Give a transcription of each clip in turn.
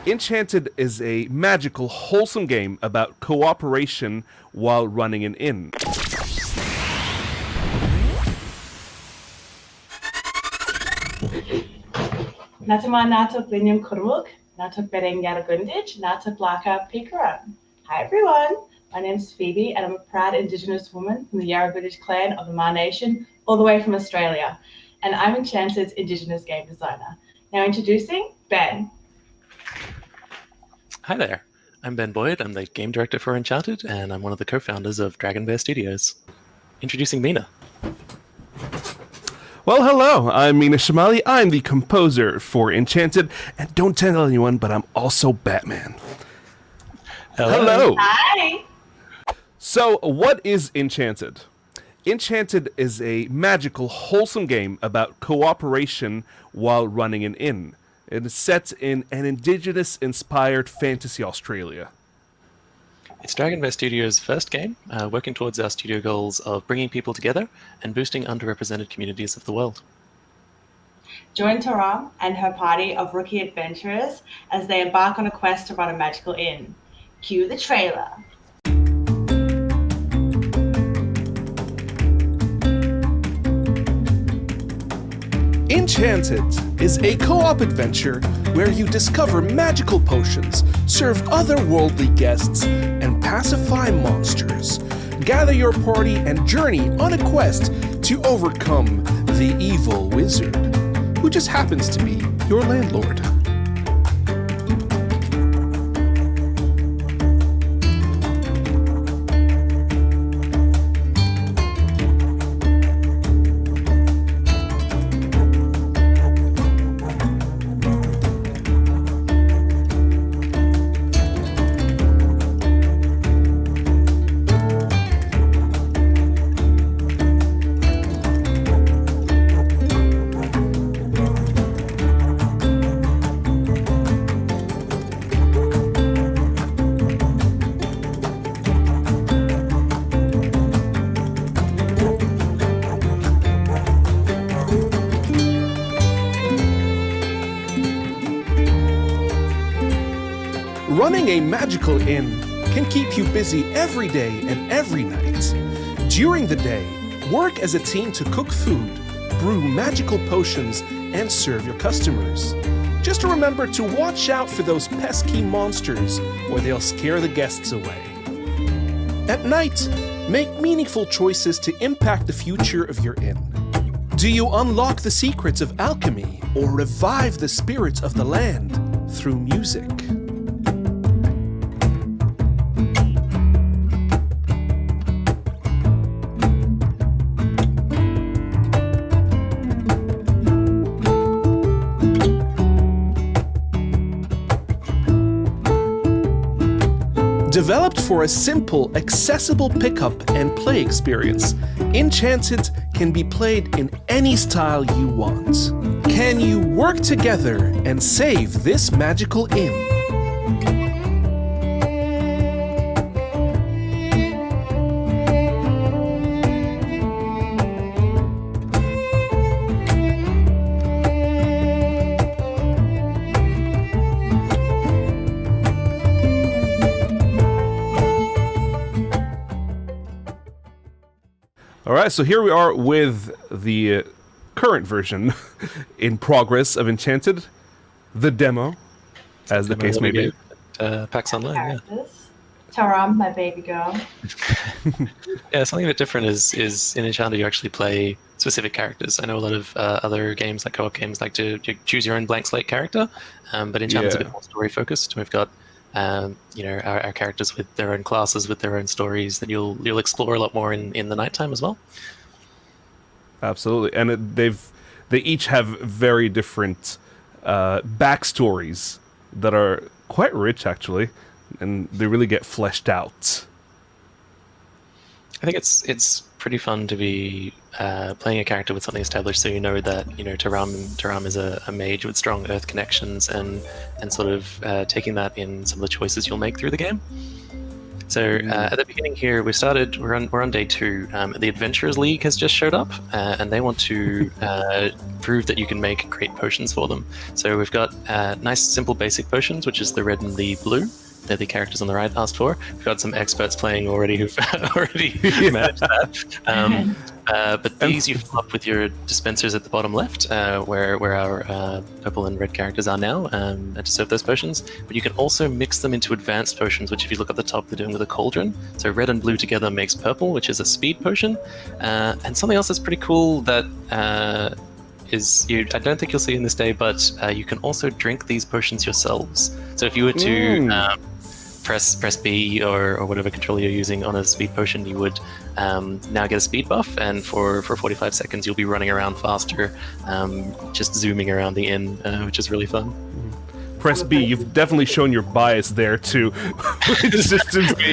Enchanted is a magical, wholesome game about cooperation while running an inn. Natama Natuk Linyum Kuruk, Natuk Bereng Yaragundij, Natuk Laka Pikaran. Hi everyone, my name's Phoebe and I'm a proud Indigenous woman from the Yarraboodish clan of the Ma Nation, all the way from Australia. And I'm Enchanted's Indigenous game designer. Now introducing Ben. Hi there, I'm Ben Boyd, I'm the game director for Enchanted, and I'm one of the co-founders of Dragon Bear Studios. Introducing Mina. Well, hello, I'm Mina Shamali, I'm the composer for Enchanted, and don't tell anyone, but I'm also Batman. Hello! Hi! So, what is Enchanted? Enchanted is a magical, wholesome game about cooperation while running an inn. It is set in an Indigenous-inspired fantasy Australia. It's Dragon Bear Studios' first game, working towards our studio goals of bringing people together and boosting underrepresented communities of the world. Join Taram and her party of rookie adventurers as they embark on a quest to run a magical inn. Cue the trailer. Enchanted is a co-op adventure where you discover magical potions, serve otherworldly guests, and pacify monsters. Gather your party and journey on a quest to overcome the evil wizard, who just happens to be your landlord. Running a magical inn can keep you busy every day and every night. During the day, work as a team to cook food, brew magical potions, and serve your customers. Just remember to watch out for those pesky monsters, or they'll scare the guests away. At night, make meaningful choices to impact the future of your inn. Do you unlock the secrets of alchemy, or revive the spirits of the land through music? Developed for a simple, accessible pickup and play experience, Enchanted can be played in any style you want. Can you work together and save this magical inn? Alright, so here we are with the current version in progress of Enchanted, the demo, as the case may be. PAX Online, yeah. Taram, my baby girl. Yeah, something a bit different is in Enchanted you actually play specific characters. I know a lot of other games, like co-op games, like to choose your own blank slate character, but Enchanted's a bit more story focused. We've got our characters with their own classes, with their own stories that you'll explore a lot more in the nighttime as well. Absolutely, and they each have very different backstories that are quite rich, actually, and they really get fleshed out. I think it's pretty fun to be playing a character with something established, so you know that Taram is a mage with strong earth connections, and sort of taking that in some of the choices you'll make through the game. So at the beginning here, we're on day 2. The Adventurers League has just showed up, and they want to prove that you can make great potions for them. So we've got nice, simple, basic potions, which is the red and the blue. They're the characters on the right asked for. We've got some experts playing already who've already managed that. But these you fill up with your dispensers at the bottom left, where our purple and red characters are now, to serve those potions. But you can also mix them into advanced potions, which if you look at the top, they're doing with a cauldron. So red and blue together makes purple, which is a speed potion. And something else that's pretty cool that I don't think you'll see in this day, but you can also drink these potions yourselves. So if you were to press B or whatever controller you're using on a speed potion, you would now get a speed buff, and for 45 seconds you'll be running around faster, just zooming around the inn, which is really fun. Press B. You've definitely shown your bias there too.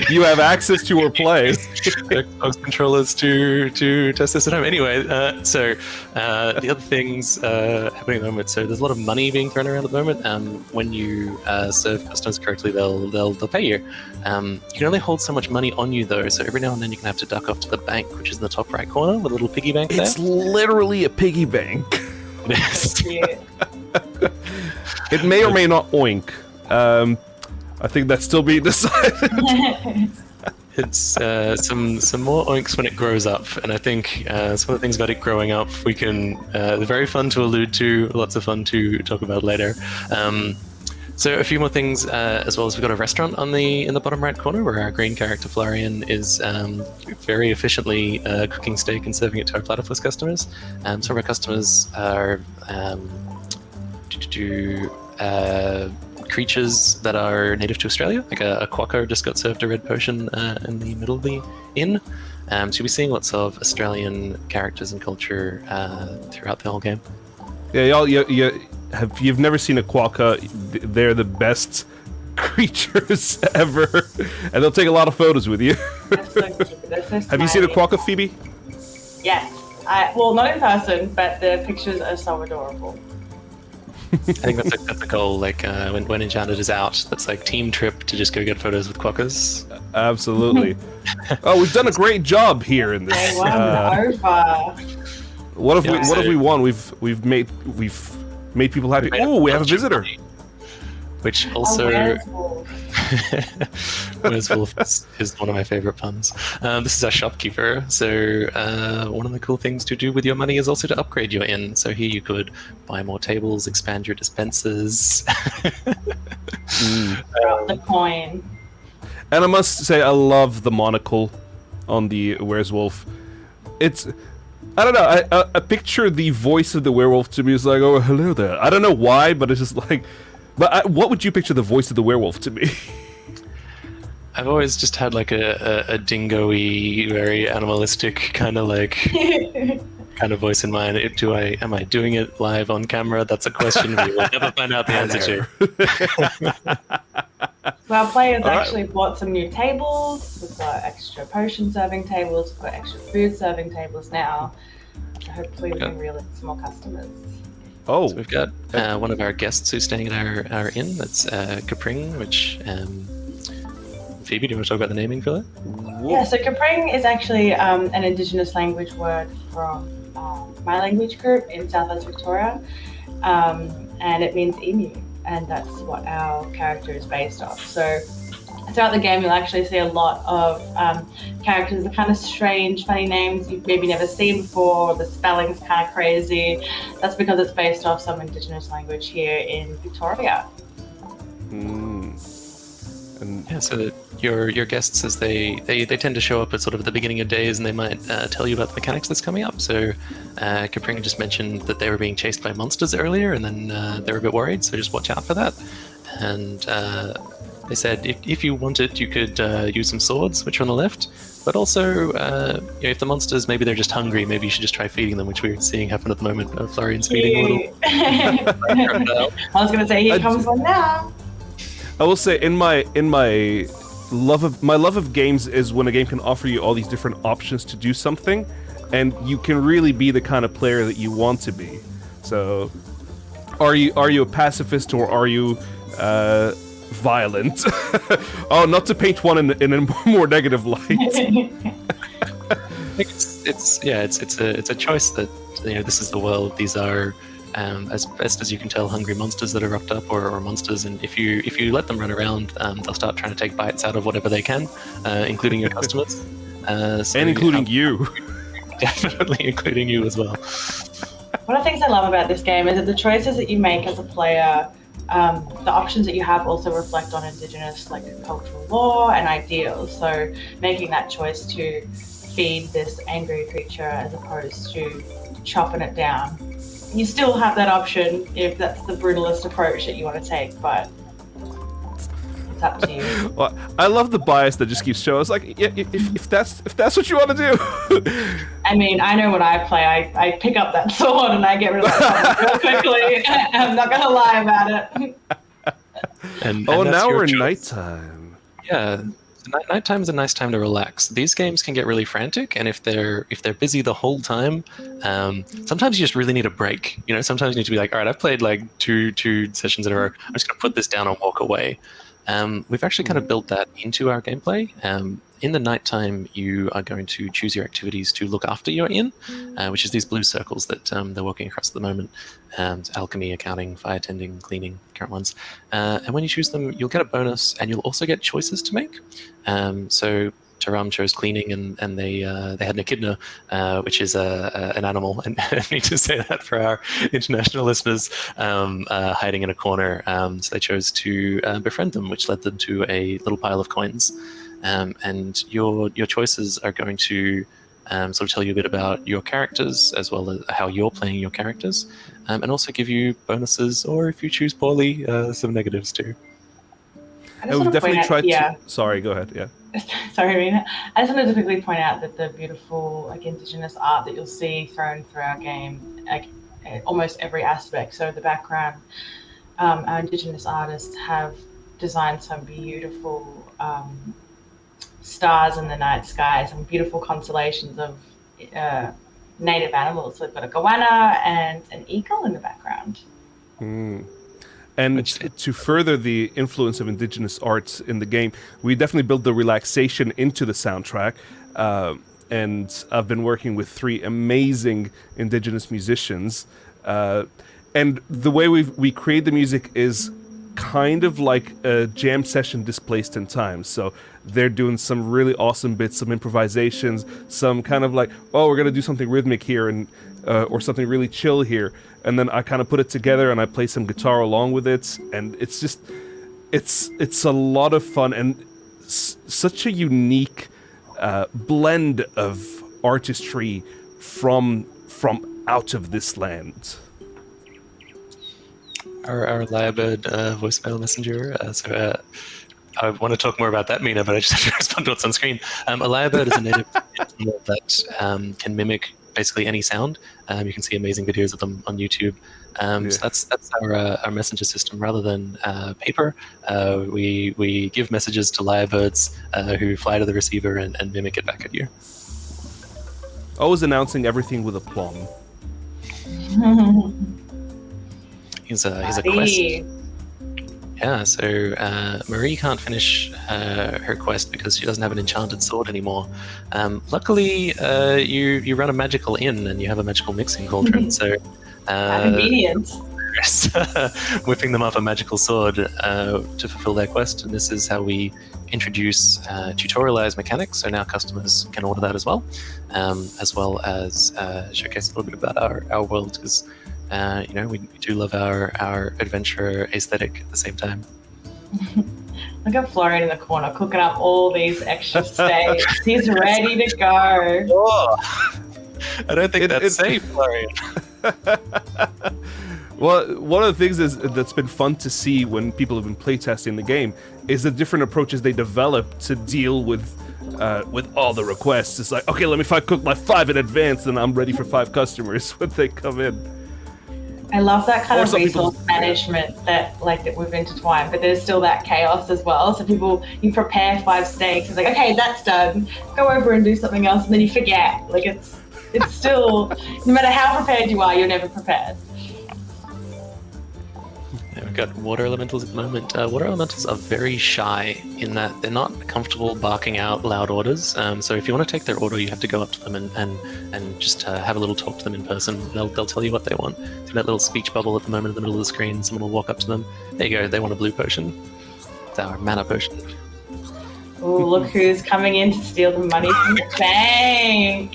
You have access to or play. Xbox controllers to test this at home. Anyway, so the other things happening at the moment. So there's a lot of money being thrown around at the moment. When you serve customers correctly, they'll pay you. You can only hold so much money on you though. So every now and then you can have to duck off to the bank, which is in the top right corner with a little piggy bank there. It's literally a piggy bank. It may or may not oink. I think that's still being decided. It's some more oinks when it grows up, and I think some of the things about it growing up they're very fun to allude to, lots of fun to talk about later. So a few more things as well. As we've got a restaurant in the bottom right corner where our green character Florian is very efficiently cooking steak and serving it to our platypus customers. Some of our customers are creatures that are native to Australia, like a quokka just got served a red potion in the middle of the inn. So you'll be seeing lots of Australian characters and culture throughout the whole game. Yeah, you've never seen a quokka. They're the best creatures ever, and they'll take a lot of photos with you. That's so cute. They're so Have you seen a quokka, Phoebe? Yes. Well, not in person, but the pictures are so adorable. I think that's a goal. Like when Enchanted is out, that's like team trip to just go get photos with quokkas. Absolutely. Oh, we've done a great job here in this. They won over. What have we won? We've made people happy. Oh, we have a visitor. Which also, Where's Wolf? Where's Wolf is one of my favorite puns. This is our shopkeeper. So one of the cool things to do with your money is also to upgrade your inn. So here you could buy more tables, expand your dispensers. Drop the coin. And I must say, I love the monocle on the Where's Wolf. It's, I don't know, I picture the voice of the werewolf to me as like, oh, hello there. I don't know why, but it's just like, what would you picture the voice of the werewolf to be? I've always just had like a dingo-y, very animalistic kind of voice in mind. Am I doing it live on camera? That's a question we will never find out the answer to. So our players actually bought some new tables. We've got extra potion serving tables. We've got extra food serving tables now. So hopefully we can reel in some more customers. Oh, so we've got one of our guests who's staying at our inn. That's Kapring, which Phoebe, do you want to talk about the naming for that? Yeah, so Kapring is actually an Indigenous language word from my language group in Southwest Victoria, and it means emu, and that's what our character is based off. So throughout the game, you'll actually see a lot of characters with kind of strange, funny names you've maybe never seen before. The spelling's kind of crazy. That's because it's based off some Indigenous language here in Victoria. And yeah, so your guests, as they tend to show up at sort of the beginning of days, and they might tell you about the mechanics that's coming up. So Kapring just mentioned that they were being chased by monsters earlier, and then they were a bit worried, so just watch out for that. And they said if you wanted, you could use some swords, which are on the left, but also if the monsters, maybe they're just hungry, maybe you should just try feeding them, which we're seeing happen at the moment. Florian's feeding a little. I was going to say, here comes one now. I will say, in my love of games is when a game can offer you all these different options to do something, and you can really be the kind of player that you want to be. So, are you a pacifist, or are you violent. Oh, not to paint one in a more negative light. I think it's a choice that this is the world. These are as best as you can tell, hungry monsters that are rocked up, or monsters, and if you let them run around, they'll start trying to take bites out of whatever they can, including your customers, and including you. Definitely including you as well. One of the things I love about this game is that the choices that you make as a player, the options that you have also reflect on Indigenous cultural lore and ideals. So making that choice to feed this angry creature as opposed to chopping it down, you still have that option if that's the brutalist approach that you want to take, but it's up to you. Well, I love the bias that just keeps showing. It's like, yeah, if that's what you want to do. I mean, I know when I play, I pick up that sword and I get rid of that real quickly. I'm not gonna lie about it. And now we're in choice. Nighttime. Yeah. Nighttime is a nice time to relax. These games can get really frantic, and if they're busy the whole time, sometimes you just really need a break. Sometimes you need to be like, all right, I've played two sessions in a row. I'm just going to put this down and walk away. We've actually kind of built that into our gameplay. In the nighttime, you are going to choose your activities to look after your inn, which is these blue circles that they're working across at the moment. Alchemy, accounting, fire tending, cleaning, current ones. And when you choose them, you'll get a bonus, and you'll also get choices to make. So Taram chose cleaning, and they had an echidna, which is an animal, and I need to say that for our international listeners, hiding in a corner. So they chose to befriend them, which led them to a little pile of coins. And your choices are going to sort of tell you a bit about your characters, as well as how you're playing your characters, and also give you bonuses, or if you choose poorly, some negatives too. We've definitely tried to... Sorry, go ahead, yeah. Sorry, Rena. I just wanted to quickly point out that the beautiful Indigenous art that you'll see thrown through our game, almost every aspect. So the background, our Indigenous artists have designed some beautiful stars in the night sky, some beautiful constellations of native animals. So we've got a goanna and an eagle in the background. And to further the influence of Indigenous arts in the game, we definitely built the relaxation into the soundtrack. And I've been working with 3 amazing Indigenous musicians. And the way we create the music is kind of like a jam session displaced in time. So they're doing some really awesome bits, some improvisations, some kind of like, oh, we're going to do something rhythmic here, and or something really chill here. And then I kind of put it together and I play some guitar along with it. And it's just, it's a lot of fun, and such a unique blend of artistry from out of this land. Our Lyrebird voicemail messenger. I want to talk more about that, Mina, but I just have to respond to what's on screen. A Lyrebird is a native animal that can mimic basically any sound. You can see amazing videos of them on YouTube. So that's our messenger system. Rather than paper, we give messages to lyrebirds who fly to the receiver and mimic it back at you. Always announcing everything with aplomb. He's a quest. Yeah, so Marie can't finish her quest because she doesn't have an enchanted sword anymore. Luckily, you run a magical inn and you have a magical mixing cauldron, so convenient. Whipping them up a magical sword to fulfill their quest, and this is how we introduce tutorialized mechanics, so now customers can order that as well as showcase a little bit about our world, because we do love our adventure aesthetic at the same time. Look at Florian in the corner cooking up all these extra steaks. He's ready to go. Oh, I don't think that's safe, Florian. Well, one of the things that's been fun to see when people have been playtesting the game is the different approaches they develop to deal with all the requests. It's like, okay, let me cook my 5 in advance, and I'm ready for 5 customers when they come in. I love that kind of resource management that we've intertwined, but there's still that chaos as well. So you prepare 5 steaks, it's like, okay, that's done. Go over and do something else, and then you forget. It's still, no matter how prepared you are, you're never prepared. got water elementals at the moment. Water elementals are very shy in that they're not comfortable barking out loud orders. So if you want to take their order, you have to go up to them and just have a little talk to them in person. They'll tell you what they want. See that little speech bubble at the moment in the middle of the screen? Someone will walk up to them. There you go. They want a blue potion. It's our mana potion. Oh, look who's coming in to steal the money from the bank.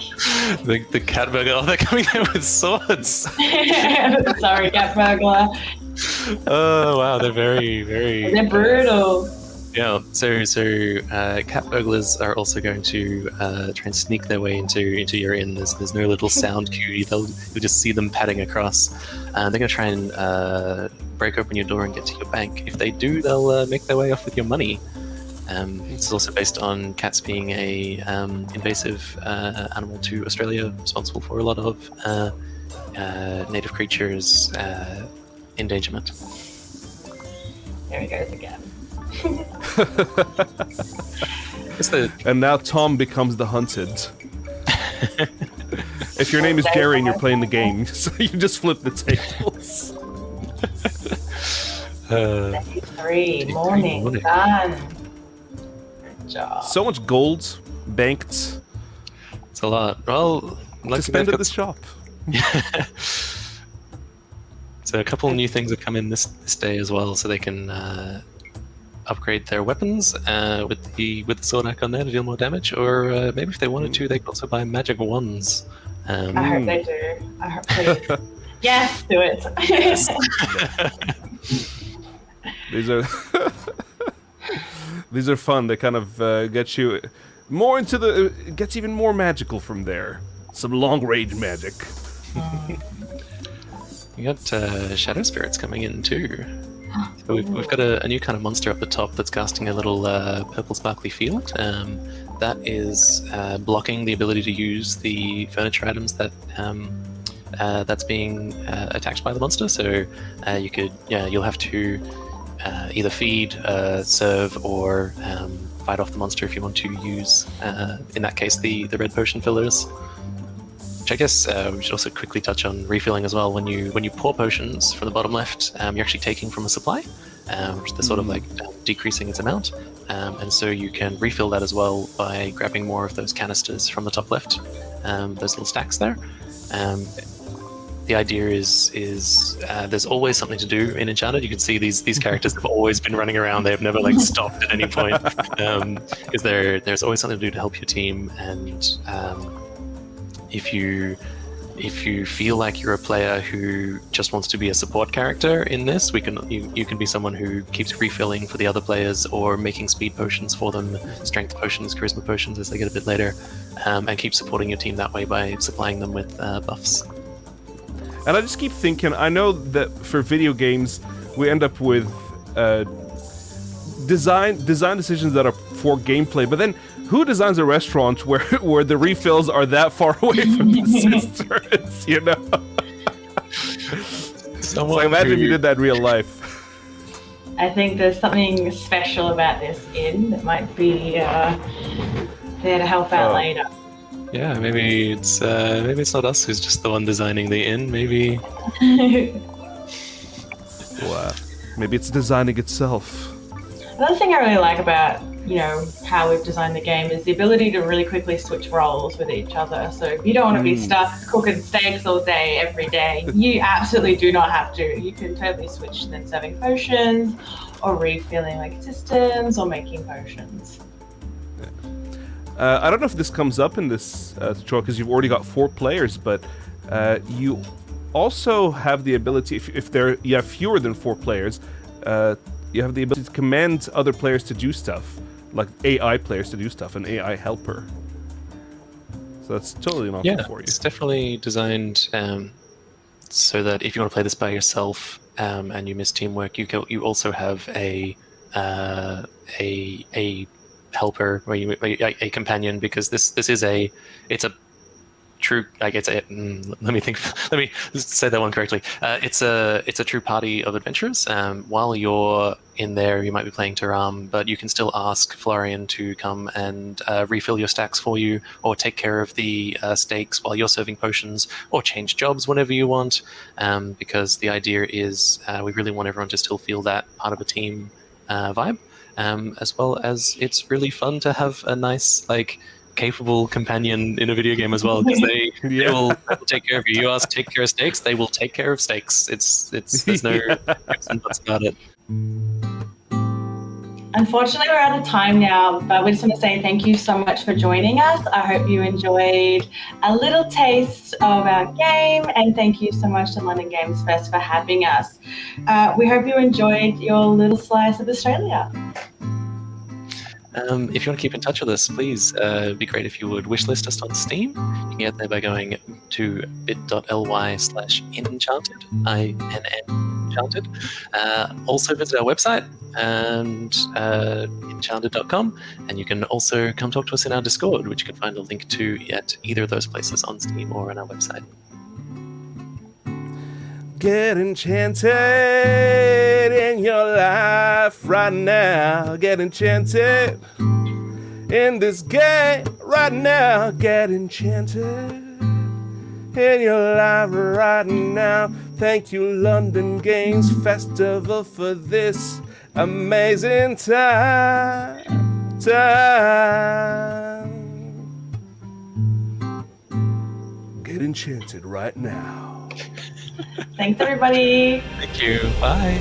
The cat burglar. Oh, they're coming in with swords. Sorry, cat burglar. Oh wow, they're very, very. They're brutal. Yeah. So cat burglars are also going to try and sneak their way into your inn. There's no little sound cue. You'll just see them padding across. They're going to try and break open your door and get to your bank. If they do, they'll make their way off with your money. This is also based on cats being a invasive animal to Australia, responsible for a lot of native creatures' endangerment. There he goes again. And now Tom becomes the hunted. If your name is Gary and you're playing the game, so you just flip the tables. 3 morning done. Good job. So much gold banked It's a lot. Well, to spend at the shop. So a couple of new things have come in this day as well, so they can upgrade their weapons with the sword icon there to deal more damage, or maybe if they wanted to, they could also buy magic wands. I hope they do. I hope please. Yes, do it. These are fun. They kind of get you more into the. It gets even more magical from there. Some long range magic. You got shadow spirits coming in too. So we've got a new kind of monster up the top that's casting a little purple sparkly field. That is blocking the ability to use the furniture items that that's being attacked by the monster. So you'll have to either feed, serve, or fight off the monster if you want to use, in that case, the red potion fillers. Which I guess we should also quickly touch on refilling as well. When you pour potions from the bottom left, you're actually taking from a supply, which they're sort of like decreasing its amount, and so you can refill that as well by grabbing more of those canisters from the top left, those little stacks there. The idea is there's always something to do in Enchanted. You can see these characters have always been running around. They have never stopped at any point, because there's always something to do to help your team. And if you feel like you're a player who just wants to be a support character in this, you can be someone who keeps refilling for the other players, or making speed potions for them, strength potions, charisma potions as they get a bit later, and keep supporting your team that way by supplying them with buffs. And I just keep thinking, I know that for video games, we end up with design decisions that are for gameplay, but then who designs a restaurant where the refills are that far away from the sisters, you know? So imagine if you did that in real life. I think there's something special about this inn that might be there to help out later. Yeah, maybe it's not us who's just the one designing the inn. Maybe. Wow. Maybe it's designing itself. Another thing I really like about how we've designed the game is the ability to really quickly switch roles with each other. So if you don't want to be stuck cooking steaks all day every day, you absolutely do not have to. You can totally switch to then serving potions, or refilling like systems, or making potions. I don't know if this comes up in this tutorial because you've already got 4 players, but you also have the ability, if you have fewer than 4 players, you have the ability to command other players to do stuff, like AI players to do stuff, an AI helper. So that's totally an option for you. It's definitely designed so that if you want to play this by yourself and you miss teamwork, you also have a helper, or a companion, because this is true. I get it. Let me think. Let me say that one correctly. It's a true party of adventurers. While you're in there, you might be playing Taram, but you can still ask Florian to come and refill your stacks for you, or take care of the stakes while you're serving potions, or change jobs whenever you want. Because the idea is we really want everyone to still feel that part of a team vibe, as well as it's really fun to have a nice capable companion in a video game as well, because they will take care of you. You ask, take care of stakes, they will take care of stakes. It's there's no ifs and buts about it. Unfortunately, we're out of time now, but we just want to say thank you so much for joining us. I hope you enjoyed a little taste of our game, and thank you so much to London Games Fest for having us. We hope you enjoyed your little slice of Australia. If you want to keep in touch with us, please, it'd be great if you would wishlist us on Steam. You can get there by going to bit.ly/Innchanted, Innchanted. Also visit our website, and Innchanted.com, and you can also come talk to us in our Discord, which you can find a link to at either of those places on Steam or on our website. Get enchanted in your life right now. Get enchanted in this game right now. Get enchanted in your life right now. Thank you, London Games Festival, for this amazing time. Get enchanted right now. Thanks, everybody. Thank you. Bye.